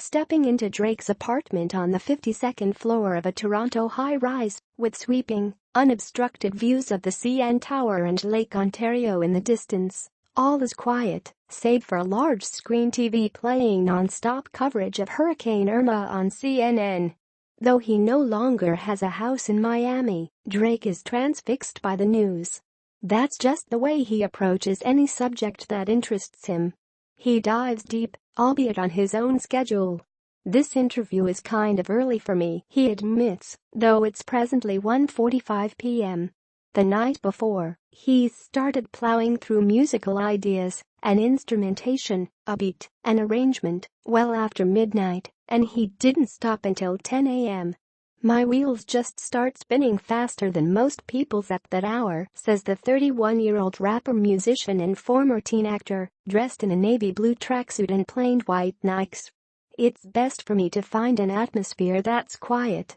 stepping into Drake's apartment on the 52nd floor of a Toronto high-rise, with sweeping, unobstructed views of the CN Tower and Lake Ontario in the distance. All is quiet, save for a large-screen TV playing non-stop coverage of Hurricane Irma on CNN. Though he no longer has a house in Miami, Drake is transfixed by the news. That's just the way he approaches any subject that interests him. He dives deep, albeit on his own schedule. "This interview is kind of early for me," he admits, though it's presently 1:45 p.m. The night before, he started plowing through musical ideas, an instrumentation, a beat, an arrangement, well after midnight, and he didn't stop until 10 a.m. "My wheels just start spinning faster than most people's at that hour," says the 31-year-old rapper, musician and former teen actor, dressed in a navy blue tracksuit and plain white Nikes. "It's best for me to find an atmosphere that's quiet.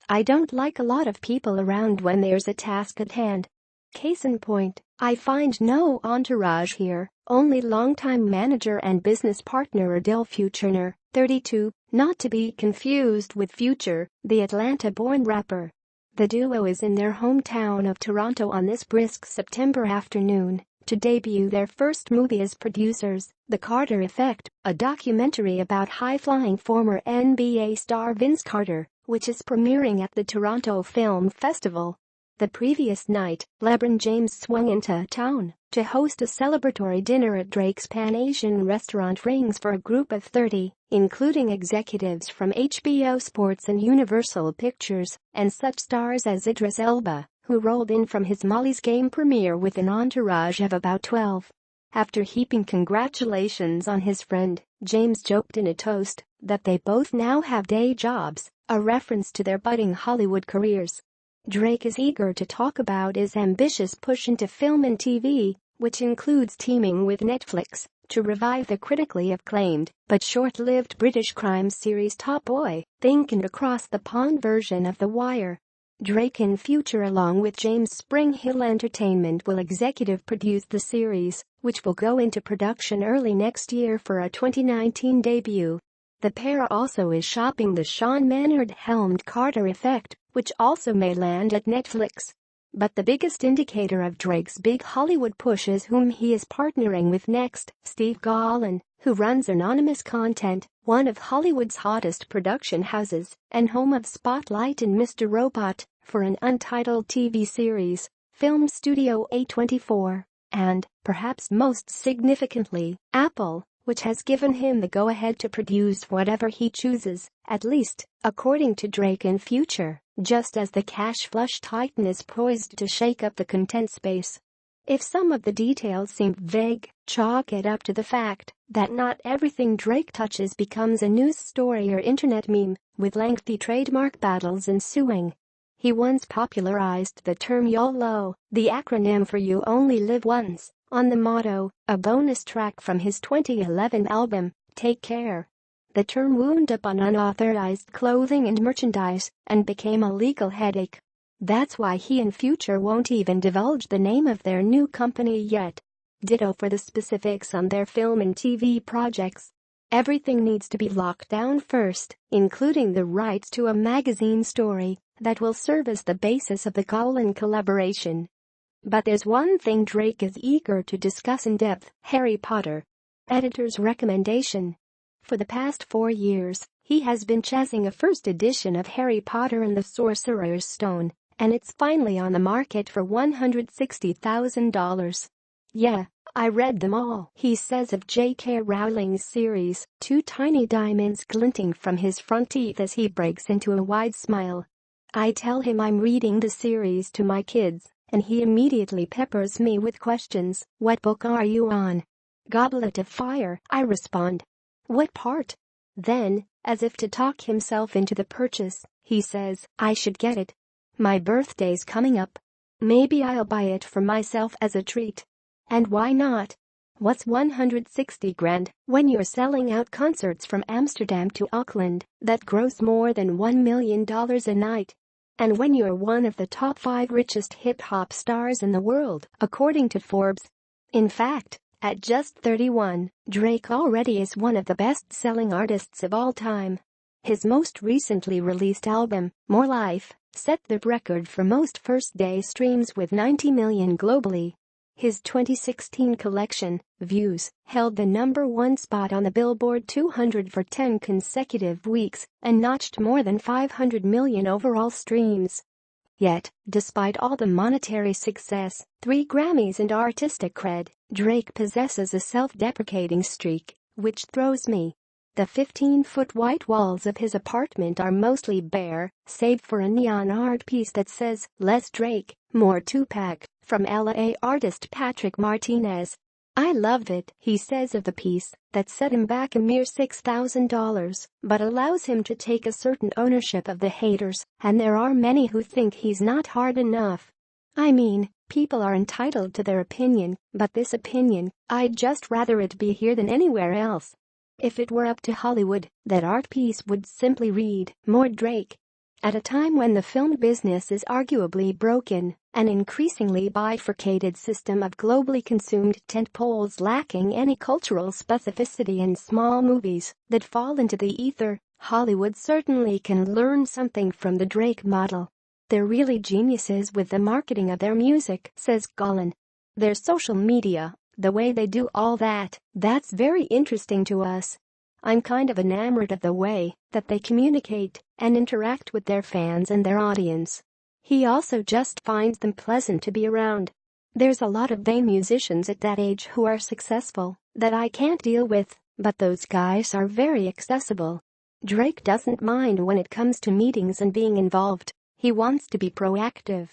I don't like a lot of people around when there's a task at hand. Case in point, I find no entourage here, only longtime manager and business partner Adele Futurner, 32, not to be confused with Future, the Atlanta-born rapper." The duo is in their hometown of Toronto on this brisk September afternoon to debut their first movie as producers, The Carter Effect, a documentary about high-flying former NBA star Vince Carter, which is premiering at the Toronto Film Festival. The previous night, LeBron James swung into town to host a celebratory dinner at Drake's Pan-Asian restaurant Rings for a group of 30, including executives from HBO Sports and Universal Pictures, and such stars as Idris Elba, who rolled in from his Molly's Game premiere with an entourage of about 12. After heaping congratulations on his friend, James joked in a toast that they both now have day jobs, a reference to their budding Hollywood careers. Drake is eager to talk about his ambitious push into film and TV, which includes teaming with Netflix to revive the critically acclaimed but short-lived British crime series Top Boy, Think and Across the Pond version of The Wire. Drake and Future, along with James Spring Hill Entertainment, will executive produce the series, which will go into production early next year for a 2019 debut. The pair also is shopping the Sean Maynard-helmed Carter Effect, which also may land at Netflix. But the biggest indicator of Drake's big Hollywood push is whom he is partnering with next, Steve Gallen, who runs Anonymous Content, one of Hollywood's hottest production houses, and home of Spotlight and Mr. Robot, for an untitled TV series, Film Studio A24, and, perhaps most significantly, Apple, which has given him the go-ahead to produce whatever he chooses, at least, according to Drake and Future, just as the cash-flush titan is poised to shake up the content space. If some of the details seem vague, chalk it up to the fact that not everything Drake touches becomes a news story or internet meme, with lengthy trademark battles ensuing. He once popularized the term YOLO, the acronym for You Only Live Once, on the motto, a bonus track from his 2011 album, Take Care. The term wound up on unauthorized clothing and merchandise and became a legal headache. That's why he and Future won't even divulge the name of their new company yet. Ditto for the specifics on their film and TV projects. Everything needs to be locked down first, including the rights to a magazine story that will serve as the basis of the Gallen collaboration. But there's one thing Drake is eager to discuss in depth: Harry Potter. Editor's recommendation. For the past 4 years, he has been chasing a first edition of Harry Potter and the Sorcerer's Stone, and it's finally on the market for $160,000. "Yeah, I read them all," he says of J.K. Rowling's series, two tiny diamonds glinting from his front teeth as he breaks into a wide smile. "I tell him I'm reading the series to my kids, and he immediately peppers me with questions. What book are you on?" "Goblet of Fire," I respond. "What part?" Then, as if to talk himself into the purchase, he says, "I should get it. My birthday's coming up. Maybe I'll buy it for myself as a treat." And why not? What's 160 grand when you're selling out concerts from Amsterdam to Auckland that gross more than $1 million a night? And when you're one of the top 5 richest hip-hop stars in the world, according to Forbes? In fact, At just 31, Drake already is one of the best-selling artists of all time. His most recently released album, More Life, set the record for most first-day streams with 90 million globally. His 2016 collection, Views, held the #1 spot on the Billboard 200 for 10 consecutive weeks and notched more than 500 million overall streams. Yet, despite all the monetary success, 3 Grammys and artistic cred, Drake possesses a self-deprecating streak, which throws me. The 15-foot white walls of his apartment are mostly bare, save for a neon art piece that says, "Less Drake, More Tupac," from LA artist Patrick Martinez. "I loved it," he says of the piece, that set him back a mere $6,000, but allows him to take a certain ownership of the haters, and there are many who think he's not hard enough. I mean, people are entitled to their opinion, but this opinion, I'd just rather it be here than anywhere else. If it were up to Hollywood, that art piece would simply read, "More Drake." At a time when the film business is arguably broken, an increasingly bifurcated system of globally consumed tentpoles lacking any cultural specificity and small movies that fall into the ether, Hollywood certainly can learn something from the Drake model. "They're really geniuses with the marketing of their music," says Golan. "Their social media, the way they do all that, that's very interesting to us. I'm kind of enamored of the way that they communicate and interact with their fans and their audience." He also just finds them pleasant to be around. "There's a lot of vain musicians at that age who are successful that I can't deal with, but those guys are very accessible." Drake doesn't mind when it comes to meetings and being involved. He wants to be proactive.